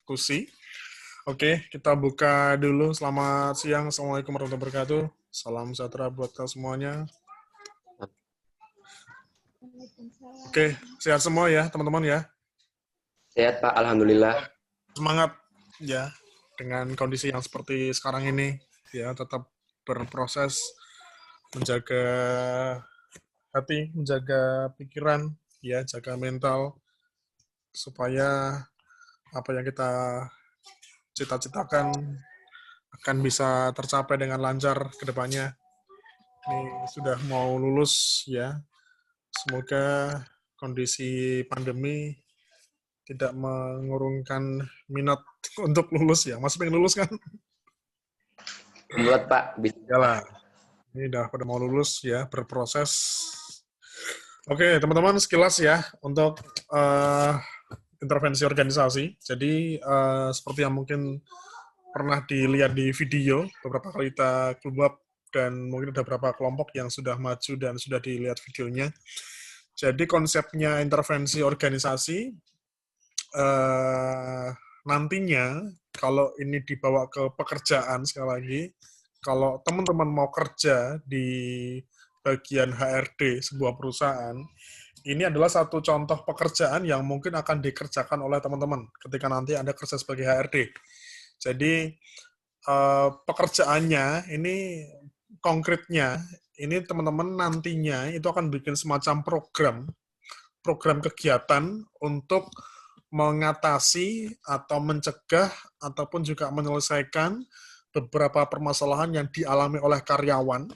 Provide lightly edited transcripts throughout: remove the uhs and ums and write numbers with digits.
diskusi. Oke, kita buka dulu. Selamat siang. Assalamualaikum warahmatullahi wabarakatuh. Salam sejahtera buat kita semuanya. Oke, sehat semua ya, teman-teman ya. Sehat, Pak. Alhamdulillah. Semangat ya dengan kondisi yang seperti sekarang ini ya, tetap berproses menjaga hati, menjaga pikiran, ya, jaga mental supaya apa yang kita cita-citakan akan bisa tercapai dengan lancar ke depannya. Ini sudah mau lulus ya. Semoga kondisi pandemi tidak mengurungkan minat untuk lulus ya. Masih pengen lulus kan? Kumlot, Pak. Bisa. Yalah. Ini udah pada mau lulus ya, berproses. Oke, teman-teman, sekilas ya untuk intervensi organisasi. Jadi seperti yang mungkin pernah dilihat di video, beberapa kali kita keluar dan mungkin ada beberapa kelompok yang sudah maju dan sudah dilihat videonya. Jadi konsepnya intervensi organisasi nantinya kalau ini dibawa ke pekerjaan, sekali lagi, kalau teman-teman mau kerja di bagian HRD sebuah perusahaan, ini adalah satu contoh pekerjaan yang mungkin akan dikerjakan oleh teman-teman ketika nanti Anda kerja sebagai HRD. Jadi pekerjaannya ini konkretnya, ini teman-teman nantinya itu akan bikin semacam program kegiatan untuk mengatasi atau mencegah ataupun juga menyelesaikan beberapa permasalahan yang dialami oleh karyawan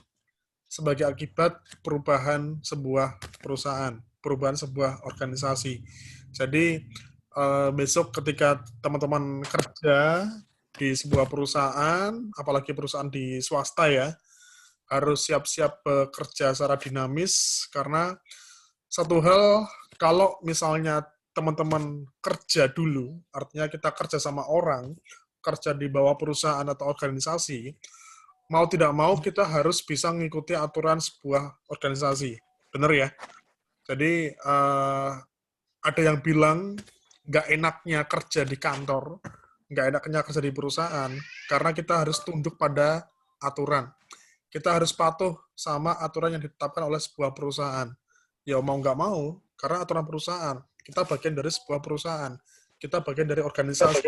sebagai akibat perubahan sebuah perusahaan, perubahan sebuah organisasi. Jadi besok ketika teman-teman kerja di sebuah perusahaan, apalagi perusahaan di swasta ya, harus siap-siap bekerja secara dinamis karena satu hal, kalau misalnya teman-teman kerja dulu, artinya kita kerja sama orang, kerja di bawah perusahaan atau organisasi, mau tidak mau kita harus bisa mengikuti aturan sebuah organisasi. Benar ya? Jadi ada yang bilang nggak enaknya kerja di kantor, nggak enaknya kerja di perusahaan, karena kita harus tunduk pada aturan. Kita harus patuh sama aturan yang ditetapkan oleh sebuah perusahaan. Ya mau nggak mau, karena aturan perusahaan. Kita bagian dari sebuah perusahaan. Kita bagian dari organisasi.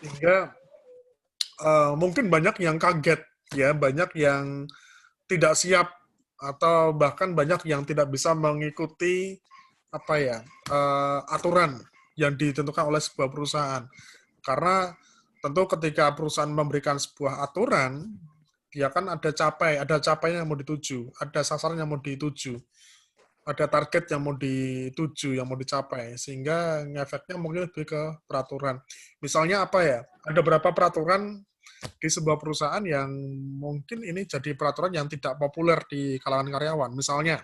Sehingga mungkin banyak yang kaget, ya, banyak yang tidak siap atau bahkan banyak yang tidak bisa mengikuti apa ya aturan yang ditentukan oleh sebuah perusahaan. Karena tentu ketika perusahaan memberikan sebuah aturan, ya kan ada capaian yang mau dituju, ada sasaran yang mau dituju, ada target yang mau dituju, yang mau dicapai, sehingga efeknya mungkin lebih ke peraturan. Misalnya apa ya, ada berapa peraturan di sebuah perusahaan yang mungkin ini jadi peraturan yang tidak populer di kalangan karyawan. Misalnya,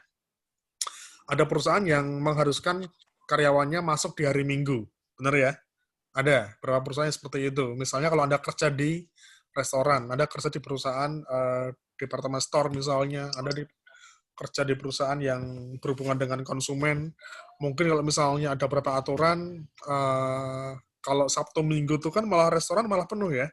ada perusahaan yang mengharuskan karyawannya masuk di hari Minggu. Benar ya? Ada beberapa perusahaan yang seperti itu. Misalnya kalau Anda kerja di restoran, Anda kerja di perusahaan department store misalnya, Anda kerja di perusahaan yang berhubungan dengan konsumen, mungkin kalau misalnya ada beberapa aturan, kalau Sabtu Minggu itu kan malah restoran malah penuh ya.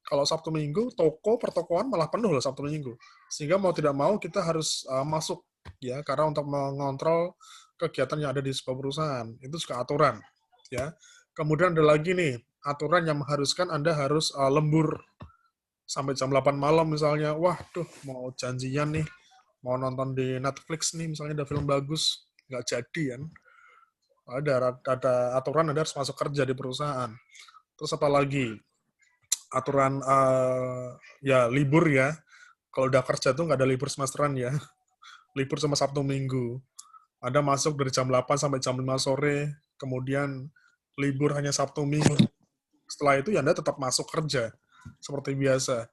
Kalau Sabtu Minggu, pertokoan malah penuh loh Sabtu Minggu. Sehingga mau tidak mau kita harus masuk ya, karena untuk mengontrol kegiatan yang ada di sebuah perusahaan. Itu juga aturan ya. Kemudian ada lagi nih, aturan yang mengharuskan Anda harus lembur sampai jam 8 malam misalnya. Wah, mau janjian nih, mau nonton di Netflix nih, misalnya ada film bagus, nggak jadi kan. Ada aturan Anda harus masuk kerja di perusahaan. Terus apa lagi? Aturan ya libur ya. Kalau udah kerja tuh nggak ada libur semesteran ya. Libur cuma Sabtu Minggu. Anda masuk dari jam 8 sampai jam 5 sore, kemudian libur hanya Sabtu Minggu. Setelah itu ya Anda tetap masuk kerja seperti biasa.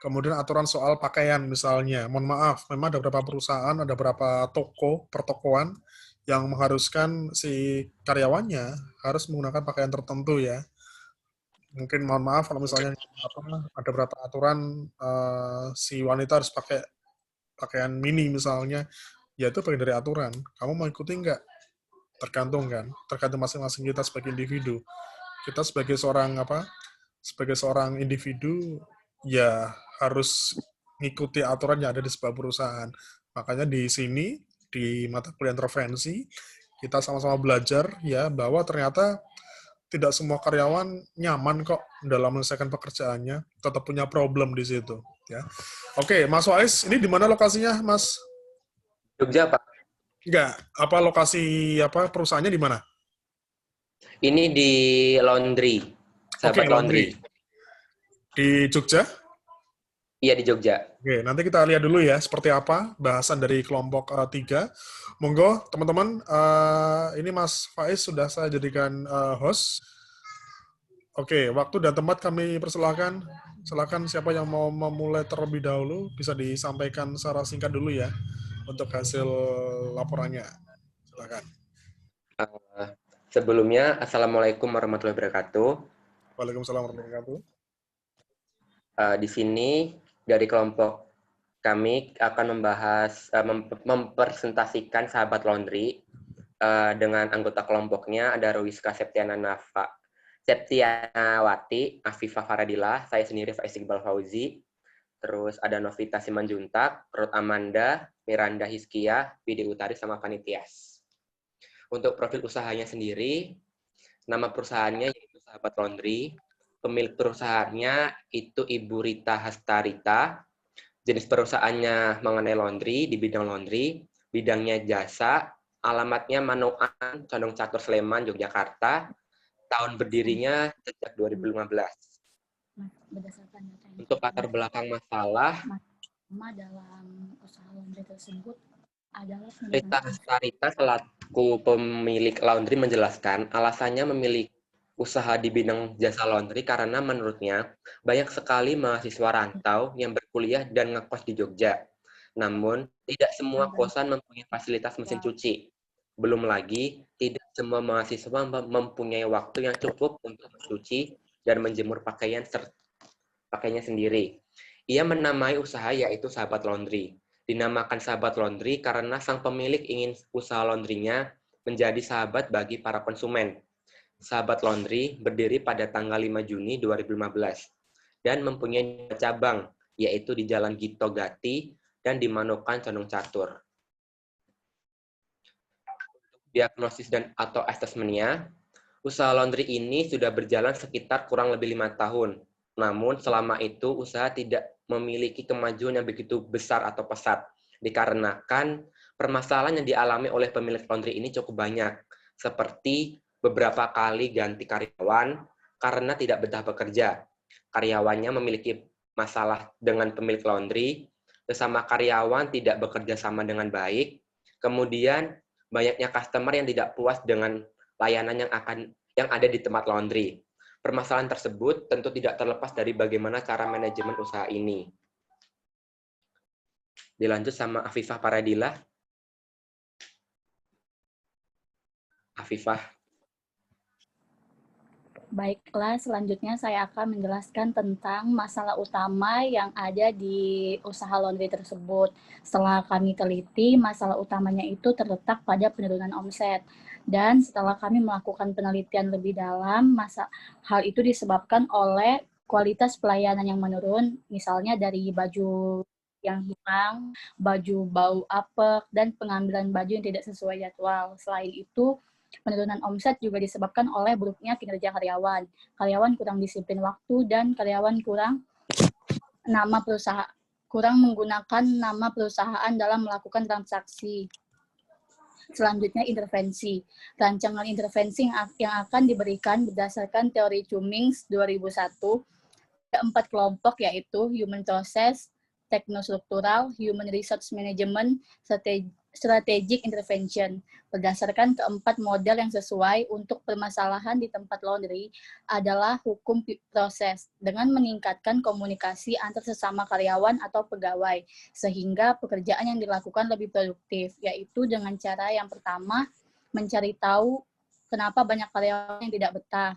Kemudian aturan soal pakaian misalnya. Mohon maaf, memang ada beberapa perusahaan, ada beberapa toko, pertokoan yang mengharuskan si karyawannya harus menggunakan pakaian tertentu ya. Mungkin mohon maaf kalau misalnya ada beberapa aturan si wanita harus pakai pakaian mini misalnya, ya itu bagian dari aturan. Kamu mau ikuti nggak? Tergantung kan, tergantung masing-masing kita sebagai individu. kita sebagai seorang individu ya harus ngikuti aturan yang ada di sebuah perusahaan. Makanya di sini di mata kuliah intervensi kita sama-sama belajar ya bahwa ternyata tidak semua karyawan nyaman kok dalam menyelesaikan pekerjaannya, tetap punya problem di situ ya. Oke, Mas Wais, ini di mana lokasinya, Mas? Jogja, Pak. Enggak, lokasi perusahaannya di mana? Ini di laundry, Oke, Sahabat laundry. Laundry. Di Jogja? Iya, di Jogja. Oke, nanti kita lihat dulu ya seperti apa bahasan dari kelompok 3. Monggo teman-teman, ini Mas Faiz sudah saya jadikan host. Oke, waktu dan tempat kami persilakan. Silakan siapa yang mau memulai terlebih dahulu bisa disampaikan secara singkat dulu ya untuk hasil laporannya. Silakan. Sebelumnya, Assalamualaikum warahmatullahi wabarakatuh. Waalaikumsalam warahmatullahi wabarakatuh. Di sini dari kelompok kami akan membahas, mempresentasikan Sahabat Laundry dengan anggota kelompoknya ada Ruiska Septianawati, Afifah Faradila, saya sendiri Faiz Iqbal Fauzi, terus ada Novita Simanjuntak, Ruth Amanda, Miranda Hiskia, Widi Utari, sama Vanitias. Untuk profil usahanya sendiri, nama perusahaannya yaitu Sahabat Laundry, pemilik perusahaannya itu Ibu Rita Hastarita, jenis perusahaannya mengenai laundry, di bidang laundry, bidangnya jasa, alamatnya Manoan, Condong Catur Sleman, Yogyakarta, tahun berdirinya sejak 2015. Untuk latar belakang masalah, dalam usaha laundry tersebut adalah Rita Hastarita selaku pemilik laundry menjelaskan alasannya memilih usaha di bidang jasa laundry karena menurutnya banyak sekali mahasiswa rantau yang berkuliah dan ngekos di Jogja. Namun, tidak semua kosan mempunyai fasilitas mesin cuci. Belum lagi, tidak semua mahasiswa mempunyai waktu yang cukup untuk mencuci dan menjemur pakaiannya sendiri. Ia menamai usaha yaitu Sahabat Laundry. Dinamakan Sahabat Laundry karena sang pemilik ingin usaha laundrynya menjadi sahabat bagi para konsumen. Sahabat Laundry berdiri pada tanggal 5 Juni 2015 dan mempunyai 2 cabang, yaitu di Jalan Gito Gati dan di Manokan Condong Catur. Diagnosis dan atau asesmennya, usaha laundry ini sudah berjalan sekitar kurang lebih 5 tahun. Namun selama itu usaha tidak memiliki kemajuan yang begitu besar atau pesat, dikarenakan permasalahan yang dialami oleh pemilik laundry ini cukup banyak, seperti beberapa kali ganti karyawan karena tidak betah bekerja. Karyawannya memiliki masalah dengan pemilik laundry, sesama karyawan tidak bekerja sama dengan baik, kemudian banyaknya customer yang tidak puas dengan layanan yang ada di tempat laundry. Permasalahan tersebut tentu tidak terlepas dari bagaimana cara manajemen usaha ini. Dilanjut sama Afifah Paradila. Afifah. Baiklah, selanjutnya saya akan menjelaskan tentang masalah utama yang ada di usaha laundry tersebut. Setelah kami teliti, masalah utamanya itu terletak pada penurunan omset. Dan setelah kami melakukan penelitian lebih dalam, hal itu disebabkan oleh kualitas pelayanan yang menurun, misalnya dari baju yang hilang, baju bau apek, dan pengambilan baju yang tidak sesuai jadwal. Selain itu, penurunan omset juga disebabkan oleh buruknya kinerja karyawan. Karyawan kurang disiplin waktu dan karyawan kurang menggunakan nama perusahaan dalam melakukan transaksi. Selanjutnya, intervensi. Rancangan intervensi yang akan diberikan berdasarkan teori Cummings 2001 ada 4 kelompok, yaitu Human Process, Teknostruktural, Human Resource Management, Strategic Intervention. Berdasarkan keempat model yang sesuai untuk permasalahan di tempat laundry adalah hukum proses dengan meningkatkan komunikasi antar sesama karyawan atau pegawai sehingga pekerjaan yang dilakukan lebih produktif, yaitu dengan cara yang pertama mencari tahu kenapa banyak karyawan yang tidak betah.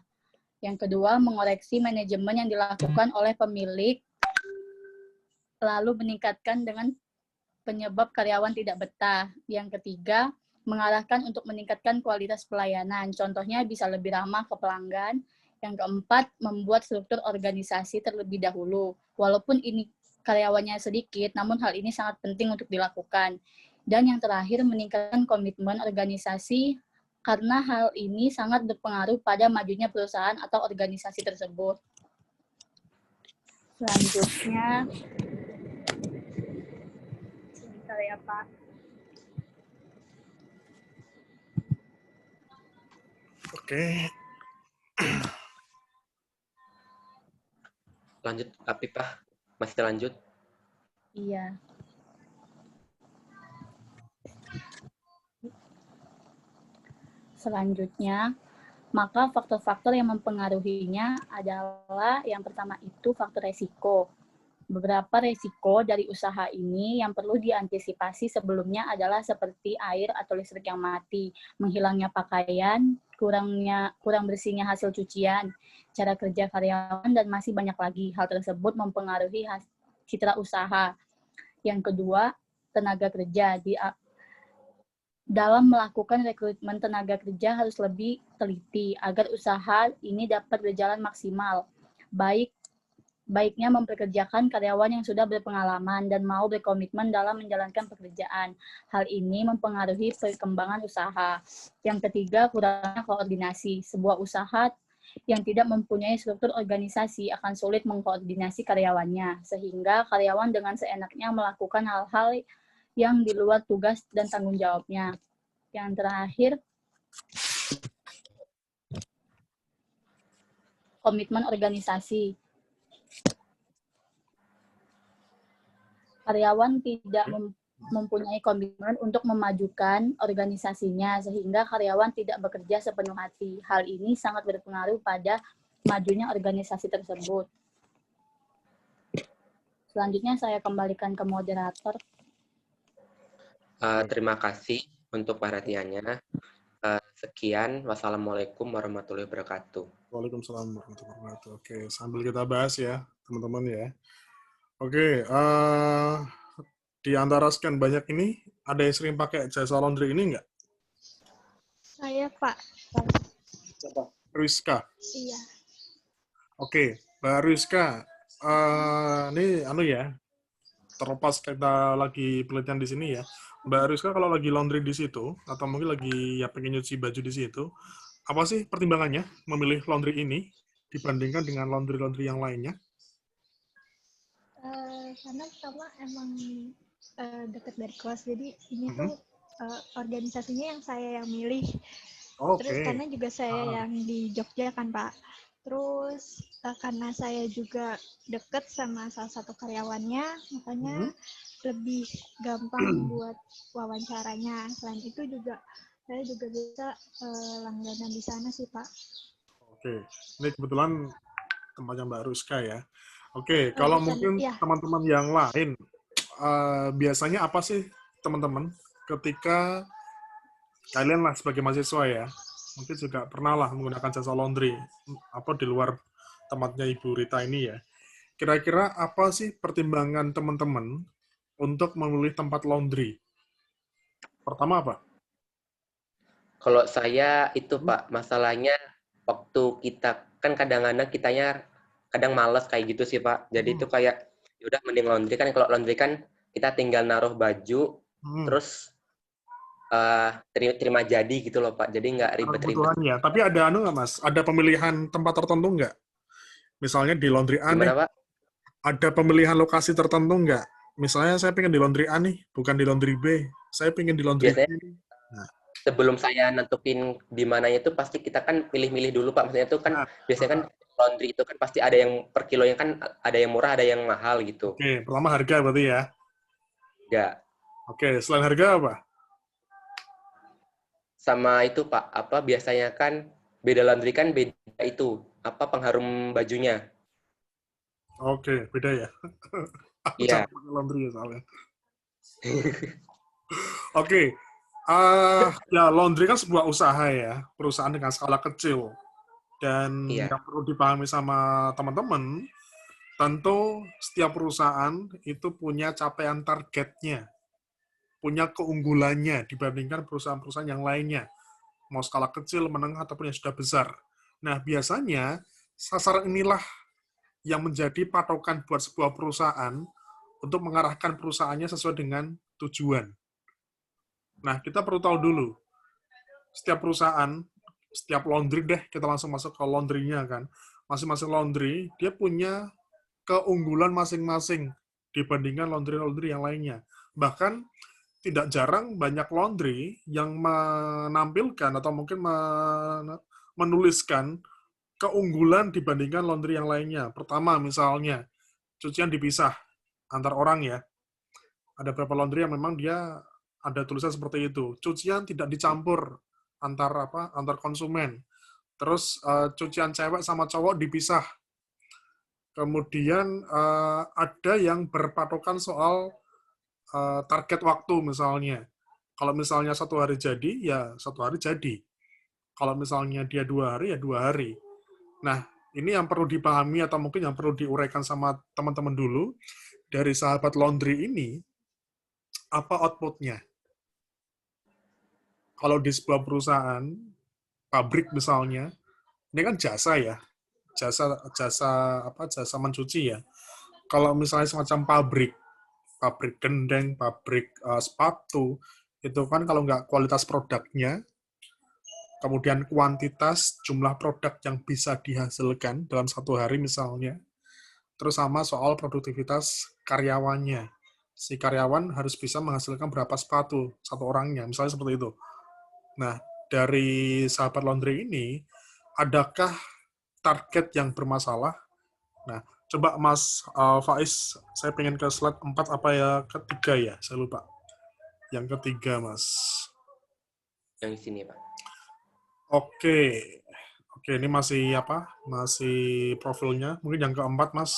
Yang kedua, mengoreksi manajemen yang dilakukan oleh pemilik, lalu meningkatkan dengan penyebab karyawan tidak betah. Yang ketiga, mengarahkan untuk meningkatkan kualitas pelayanan. Contohnya bisa lebih ramah ke pelanggan. Yang keempat, membuat struktur organisasi terlebih dahulu. Walaupun ini karyawannya sedikit, namun hal ini sangat penting untuk dilakukan. Dan yang terakhir, meningkatkan komitmen organisasi karena hal ini sangat berpengaruh pada majunya perusahaan atau organisasi tersebut. Selanjutnya, sebentar ya Pak. Oke. Lanjut, Apipah. Masih lanjut? Iya. Selanjutnya, maka faktor-faktor yang mempengaruhinya adalah yang pertama itu faktor resiko. Beberapa resiko dari usaha ini yang perlu diantisipasi sebelumnya adalah seperti air atau listrik yang mati, menghilangnya pakaian, kurang bersihnya hasil cucian, cara kerja karyawan, dan masih banyak lagi. Hal tersebut mempengaruhi citra usaha. Yang kedua, tenaga kerja. Dalam melakukan rekrutmen tenaga kerja harus lebih teliti agar usaha ini dapat berjalan maksimal. Baiknya mempekerjakan karyawan yang sudah berpengalaman dan mau berkomitmen dalam menjalankan pekerjaan. Hal ini mempengaruhi perkembangan usaha. Yang ketiga, kurangnya koordinasi. Sebuah usaha yang tidak mempunyai struktur organisasi akan sulit mengkoordinasi karyawannya, sehingga karyawan dengan seenaknya melakukan hal-hal yang di luar tugas dan tanggung jawabnya. Yang terakhir, komitmen organisasi. Karyawan tidak mempunyai komitmen untuk memajukan organisasinya, sehingga karyawan tidak bekerja sepenuh hati. Hal ini sangat berpengaruh pada majunya organisasi tersebut. Selanjutnya saya kembalikan ke moderator. Terima kasih untuk perhatiannya. Sekian, wassalamualaikum warahmatullahi wabarakatuh. Waalaikumsalam warahmatullahi wabarakatuh. Oke, sambil kita bahas ya, teman-teman ya. Oke, di antara sekian banyak ini, ada yang sering pakai jasa laundry ini nggak? Saya, Pak. Rizka. Iya. Oke, Mbak Rizka, ini ya, terlepas kita lagi penelitian di sini ya, Mbak Rizka kalau lagi laundry di situ, atau mungkin lagi ya pengen nyuci baju di situ, apa sih pertimbangannya memilih laundry ini dibandingkan dengan laundry-laundry yang lainnya? Karena pertama emang dekat dari kelas, jadi ini tuh organisasinya yang saya yang milih. Terus karena juga saya yang di Jogja kan Pak. Terus karena saya juga dekat sama salah satu karyawannya, makanya lebih gampang buat wawancaranya. Selain itu juga saya juga bisa langganan di sana sih Pak. Oke, ini kebetulan tempatnya Mbak Rizka ya. Oke, kalau mungkin teman-teman yang lain, biasanya apa sih teman-teman ketika kalian lah sebagai mahasiswa ya, mungkin juga pernah lah menggunakan jasa laundry, apa di luar tempatnya Ibu Rita ini ya. Kira-kira apa sih pertimbangan teman-teman untuk memilih tempat laundry? Pertama apa? Kalau saya itu Pak, masalahnya waktu kita, kan kadang-kadang kitanya kadang males kayak gitu sih Pak. Jadi itu kayak, yaudah mending laundry kan, kalau laundry kan kita tinggal naruh baju, terus terima jadi gitu loh Pak. Jadi nggak ribet-ribet. Tapi ada nggak Mas? Ada pemilihan tempat tertentu nggak? Misalnya di laundry A nih, Gimana Pak? ada pemilihan lokasi tertentu nggak? Misalnya saya pengen di laundry A nih, bukan di laundry B. Saya pengen di laundry Biasanya, B. Nah. Sebelum saya nentukin di mananya itu pasti kita kan pilih-milih dulu Pak. Maksudnya itu kan biasanya kan laundry itu kan pasti ada yang per kilonya kan ada yang murah, ada yang mahal gitu. Oke, pertama harga berarti ya? Ya. Oke, selain harga apa? Sama itu Pak, apa biasanya kan beda laundry kan beda itu, apa pengharum bajunya. Oke, beda ya? Aku Iya. pakai laundry ya soalnya. Oke. Ya laundry kan sebuah usaha ya, perusahaan dengan skala kecil. Dan yang perlu dipahami sama teman-teman, tentu setiap perusahaan itu punya capaian targetnya, punya keunggulannya dibandingkan perusahaan-perusahaan yang lainnya, mau skala kecil, menengah, ataupun yang sudah besar. Nah, biasanya sasaran inilah yang menjadi patokan buat sebuah perusahaan untuk mengarahkan perusahaannya sesuai dengan tujuan. Nah, kita perlu tahu dulu, setiap perusahaan, setiap laundry deh, kita langsung masuk ke laundry-nya kan. Masing-masing laundry, dia punya keunggulan masing-masing dibandingkan laundry-laundry yang lainnya. Bahkan, tidak jarang banyak laundry yang menampilkan atau mungkin menuliskan keunggulan dibandingkan laundry yang lainnya. Pertama, misalnya, cucian dipisah antar orang ya. Ada beberapa laundry yang memang dia ada tulisan seperti itu. Cucian tidak dicampur antar konsumen. Terus cucian cewek sama cowok dipisah. Kemudian ada yang berpatokan soal target waktu misalnya. Kalau misalnya 1 hari jadi, ya 1 hari jadi. Kalau misalnya dia 2 hari, ya 2 hari. Nah, ini yang perlu dipahami atau mungkin yang perlu diuraikan sama teman-teman dulu. Dari sahabat laundry ini, apa output-nya? Kalau di sebuah perusahaan, pabrik misalnya, ini kan jasa ya, jasa mencuci ya. Kalau misalnya semacam pabrik gendeng, pabrik sepatu, itu kan kalau nggak kualitas produknya, kemudian kuantitas jumlah produk yang bisa dihasilkan dalam 1 hari misalnya, terus sama soal produktivitas karyawannya. Si karyawan harus bisa menghasilkan berapa sepatu satu orangnya, misalnya seperti itu. Nah, dari sahabat laundry ini, adakah target yang bermasalah? Nah, coba Mas Faiz, saya pengen ke slide 4 apa ya, ketiga ya, saya lupa. Yang ketiga, Mas. Yang di sini, Pak. Oke, ini masih apa? Masih profilnya. Mungkin yang keempat, Mas.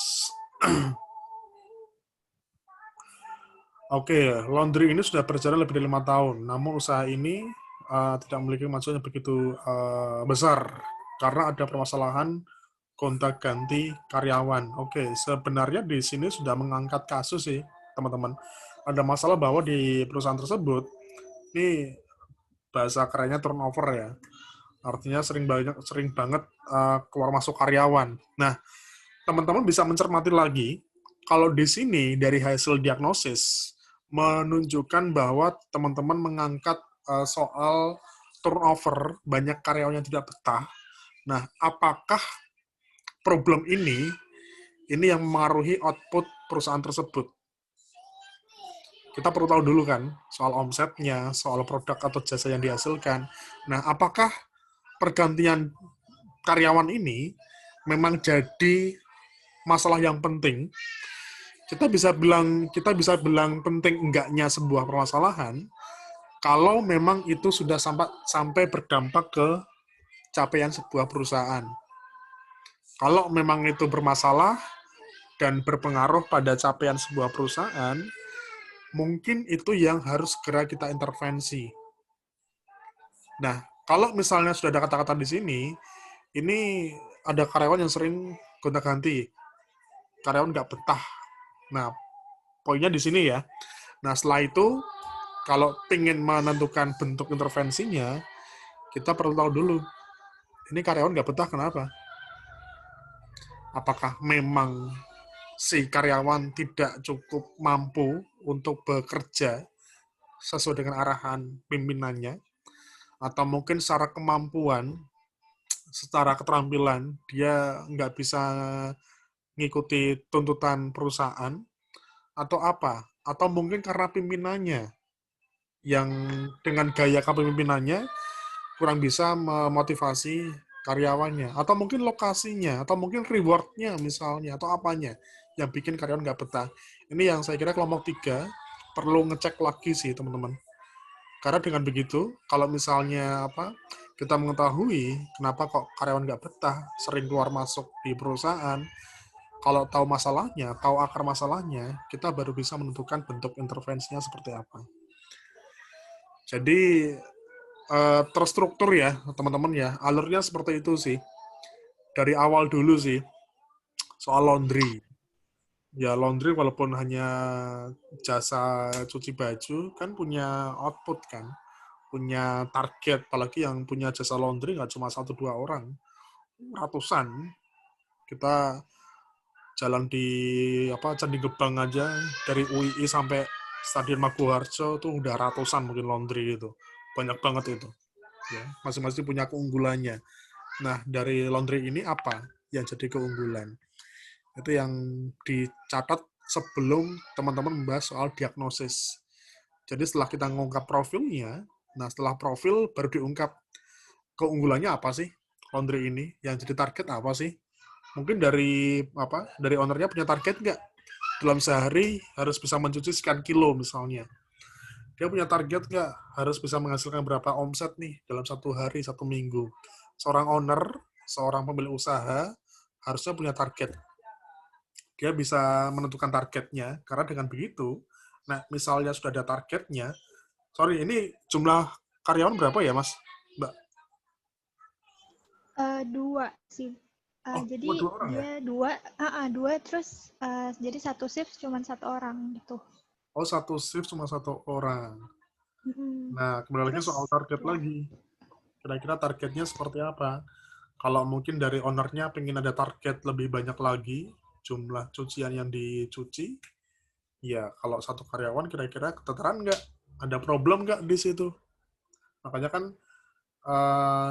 Oke, laundry ini sudah berjalan lebih dari 5 tahun. Namun usaha ini tidak memiliki kemajuan yang begitu besar karena ada permasalahan gonta-ganti karyawan. Oke, sebenarnya di sini sudah mengangkat kasus sih, teman-teman. Ada masalah bahwa di perusahaan tersebut, ini bahasa kerennya turnover ya. Artinya sering banget keluar masuk karyawan. Nah, teman-teman bisa mencermati lagi, kalau di sini dari hasil diagnosis menunjukkan bahwa teman-teman mengangkat soal turnover, banyak karyawan yang tidak betah. Nah, apakah problem ini yang mengaruhi output perusahaan tersebut? Kita perlu tahu dulu kan, soal omsetnya, soal produk atau jasa yang dihasilkan. Nah, apakah pergantian karyawan ini memang jadi masalah yang penting? Kita bisa bilang penting enggaknya sebuah permasalahan kalau memang itu sudah sampai berdampak ke capaian sebuah perusahaan. Kalau memang itu bermasalah dan berpengaruh pada capaian sebuah perusahaan, mungkin itu yang harus segera kita intervensi. Nah, kalau misalnya sudah ada kata-kata di sini, ini ada karyawan yang sering gonta-ganti. Karyawan nggak betah. Nah, poinnya di sini ya. Nah, setelah itu, kalau ingin menentukan bentuk intervensinya, kita perlu tahu dulu, ini karyawan nggak betah kenapa? Apakah memang si karyawan tidak cukup mampu untuk bekerja sesuai dengan arahan pimpinannya? Atau mungkin secara kemampuan, secara keterampilan, dia nggak bisa ngikuti tuntutan perusahaan? Atau apa? Atau mungkin karena pimpinannya yang dengan gaya kepemimpinannya kurang bisa memotivasi karyawannya, atau mungkin lokasinya, atau mungkin reward-nya misalnya, atau apanya yang bikin karyawan nggak betah. Ini yang saya kira kelompok 3 perlu ngecek lagi sih teman-teman. Karena dengan begitu, kalau misalnya kita mengetahui kenapa kok karyawan nggak betah, sering keluar masuk di perusahaan, kalau tahu masalahnya, tahu akar masalahnya, kita baru bisa menentukan bentuk intervensinya seperti apa. Jadi terstruktur ya teman-teman ya, alurnya seperti itu sih. Dari awal dulu sih, soal laundry. Ya laundry walaupun hanya jasa cuci baju, kan punya output kan, punya target, apalagi yang punya jasa laundry nggak cuma 1-2 orang, ratusan. Kita jalan di Candi Gebang aja dari UII sampai Stadion Maguwarjo tuh udah ratusan mungkin laundry itu. Banyak banget itu. Ya, masing-masing punya keunggulannya. Nah, dari laundry ini apa yang jadi keunggulan? Itu yang dicatat sebelum teman-teman membahas soal diagnosis. Jadi setelah kita mengungkap profilnya, nah setelah profil baru diungkap keunggulannya apa sih laundry ini, yang jadi target apa sih? Mungkin dari ownernya punya target nggak? Dalam sehari harus bisa mencuci sekian kilo misalnya. Dia punya target nggak? Harus bisa menghasilkan berapa omset nih dalam 1 hari, 1 minggu. Seorang owner, seorang pemilik usaha harusnya punya target. Dia bisa menentukan targetnya, karena dengan begitu, nah misalnya sudah ada targetnya, ini jumlah karyawan berapa ya, Mas? Mbak? 2 sih. Jadi 2 orang dia ya? dua terus jadi satu shift cuma 1 orang gitu. Oh, 1 shift cuma 1 orang. Mm-mm. Nah, kembali lagi soal target ya. lagi. Kira-kira targetnya seperti apa? Kalau mungkin dari ownernya pengen ada target lebih banyak lagi, jumlah cucian yang dicuci, ya kalau 1 karyawan kira-kira keteteran nggak? Ada problem nggak di situ? Makanya kan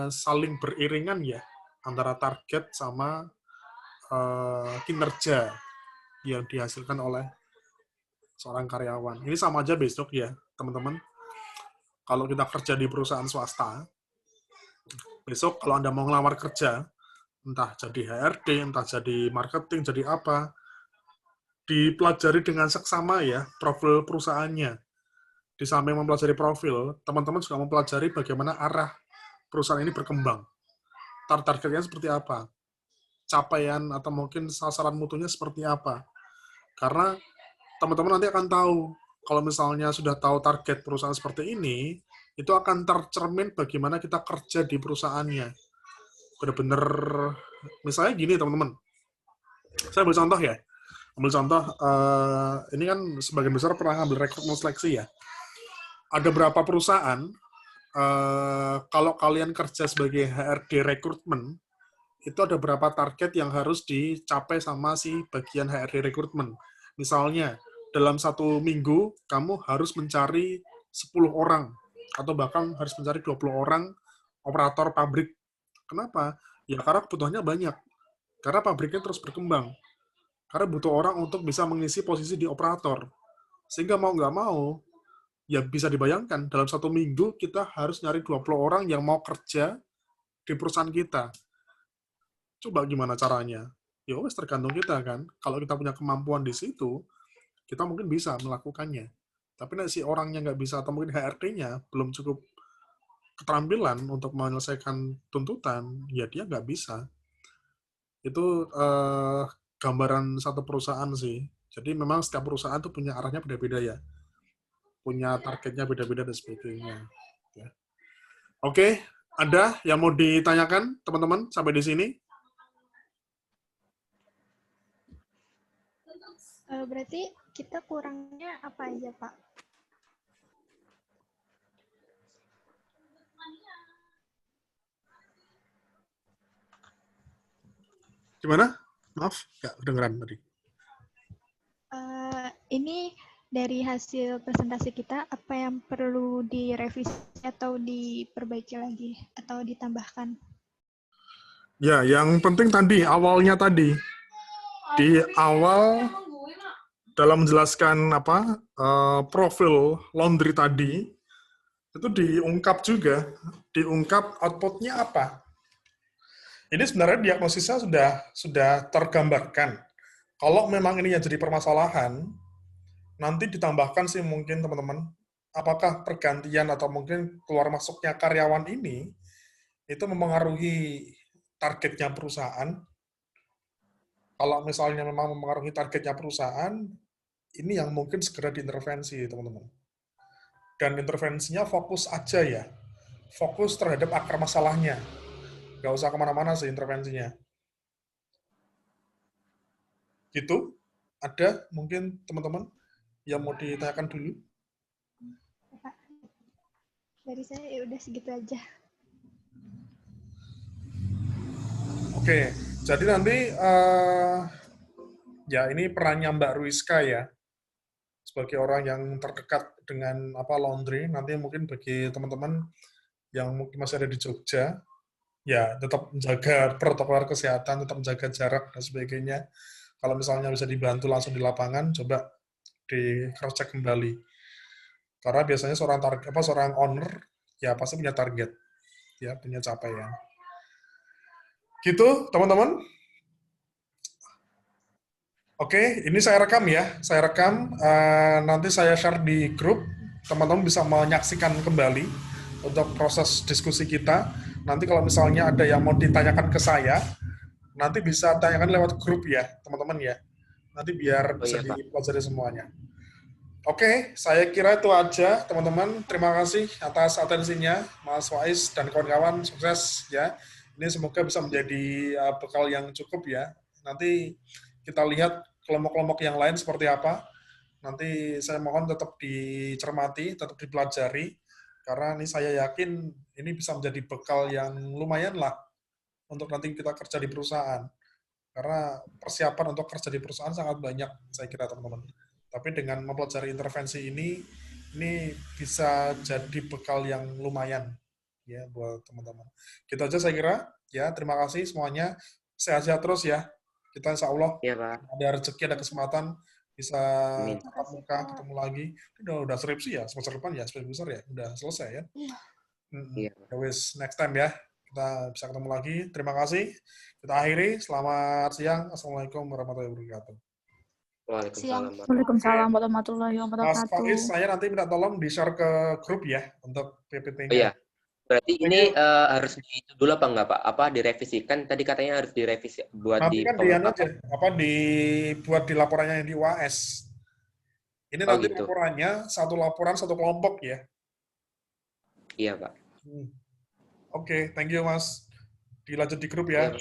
saling beriringan ya, antara target sama kinerja yang dihasilkan oleh seorang karyawan. Ini sama aja besok ya, teman-teman. Kalau kita kerja di perusahaan swasta, besok kalau Anda mau ngelamar kerja, entah jadi HRD, entah jadi marketing, jadi apa, dipelajari dengan seksama ya, profil perusahaannya. Di samping mempelajari profil, teman-teman juga mempelajari bagaimana arah perusahaan ini berkembang. Targetnya seperti apa? Capaian atau mungkin sasaran mutunya seperti apa? Karena teman-teman nanti akan tahu, kalau misalnya sudah tahu target perusahaan seperti ini, itu akan tercermin bagaimana kita kerja di perusahaannya. Benar-benar, misalnya gini teman-teman, saya ambil contoh ya. Ini kan sebagian besar pernah ambil rekrutmen seleksi ya. Ada berapa perusahaan, kalau kalian kerja sebagai HRD rekrutmen, itu ada berapa target yang harus dicapai sama si bagian HRD rekrutmen. Misalnya, dalam 1 minggu, kamu harus mencari 10 orang, atau bahkan harus mencari 20 orang operator pabrik. Kenapa? Ya karena kebutuhannya banyak. Karena pabriknya terus berkembang. Karena butuh orang untuk bisa mengisi posisi di operator. Sehingga mau nggak mau, ya bisa dibayangkan, dalam 1 minggu kita harus nyari 20 orang yang mau kerja di perusahaan kita. Coba gimana caranya? Ya wes tergantung kita kan. Kalau kita punya kemampuan di situ, kita mungkin bisa melakukannya. Tapi si orangnya nggak bisa, atau mungkin HRD-nya belum cukup keterampilan untuk menyelesaikan tuntutan, ya dia nggak bisa. Itu gambaran satu perusahaan sih. Jadi memang setiap perusahaan tuh punya arahnya beda-beda ya. Punya targetnya beda-beda dan sebagainya. Ya. Oke, ada yang mau ditanyakan teman-teman sampai di sini? Berarti kita kurangnya apa aja, Pak? Gimana? Maaf, nggak kedengeran tadi. Ini dari hasil presentasi kita, apa yang perlu direvisi atau diperbaiki lagi atau ditambahkan? Ya, yang penting tadi, awalnya tadi. Di awal, dalam menjelaskan profil laundry tadi, itu diungkap output-nya apa. Ini sebenarnya diagnosisnya sudah tergambarkan. Kalau memang ini yang jadi permasalahan, nanti ditambahkan sih mungkin teman-teman, apakah pergantian atau mungkin keluar masuknya karyawan ini itu mempengaruhi targetnya perusahaan. Kalau misalnya memang mempengaruhi targetnya perusahaan, ini yang mungkin segera diintervensi, teman-teman. Dan intervensinya fokus aja ya, fokus terhadap akar masalahnya. Nggak usah kemana-mana sih intervensinya. Gitu, ada mungkin teman-teman yang mau ditanyakan dulu? Pak, dari saya ya udah segitu aja. Oke, Jadi nanti ya ini perannya Mbak Ruiska ya, sebagai orang yang terdekat dengan laundry. Nanti mungkin bagi teman-teman yang mungkin masih ada di Jogja, ya tetap menjaga protokol kesehatan, tetap menjaga jarak dan sebagainya. Kalau misalnya bisa dibantu langsung di lapangan, coba di cross check kembali. Karena biasanya seorang owner ya pasti punya target, ya punya capaian. Gitu, teman-teman. Oke, ini saya rekam ya. Saya rekam, nanti saya share di grup. Teman-teman bisa menyaksikan kembali untuk proses diskusi kita. Nanti kalau misalnya ada yang mau ditanyakan ke saya, nanti bisa tanyakan lewat grup ya, teman-teman ya. Nanti biar bisa dipelajari semuanya. Oke, saya kira itu aja, teman-teman. Terima kasih atas atensinya, Mas Wais dan kawan-kawan. Sukses ya. Ini semoga bisa menjadi bekal yang cukup ya. Nanti kita lihat kelompok-kelompok yang lain seperti apa. Nanti saya mohon tetap dicermati, tetap dipelajari, karena ini saya yakin ini bisa menjadi bekal yang lumayan lah untuk nanti kita kerja di perusahaan. Karena persiapan untuk kerja di perusahaan sangat banyak, saya kira teman-teman. Tapi dengan mempelajari intervensi ini bisa jadi bekal yang lumayan ya buat teman-teman. Gitu aja saya kira. Ya, terima kasih semuanya. Sehat-sehat terus ya. Kita insya Allah ada rezeki, ada kesempatan bisa tatap muka, ketemu lagi. Udah skripsi ya, semester depan ya, skripsi besar ya, udah selesai ya. Next time ya, kita bisa ketemu lagi. Terima kasih. Kita akhiri. Selamat siang. Assalamualaikum warahmatullahi wabarakatuh. Waalaikumsalam warahmatullahi wabarakatuh. Mas Faiz, saya nanti minta tolong di-share ke grup ya untuk PPT-nya. Oh iya. Berarti ini harus itu dulu apa enggak, Pak? Apa direvisikan? Tadi katanya harus direvisi buat nanti kan dibuat di laporannya di UAS. Ini nanti gitu. Laporannya satu laporan satu kelompok ya. Iya, Pak. Oke, thank you Mas. Dilanjut di grup ya.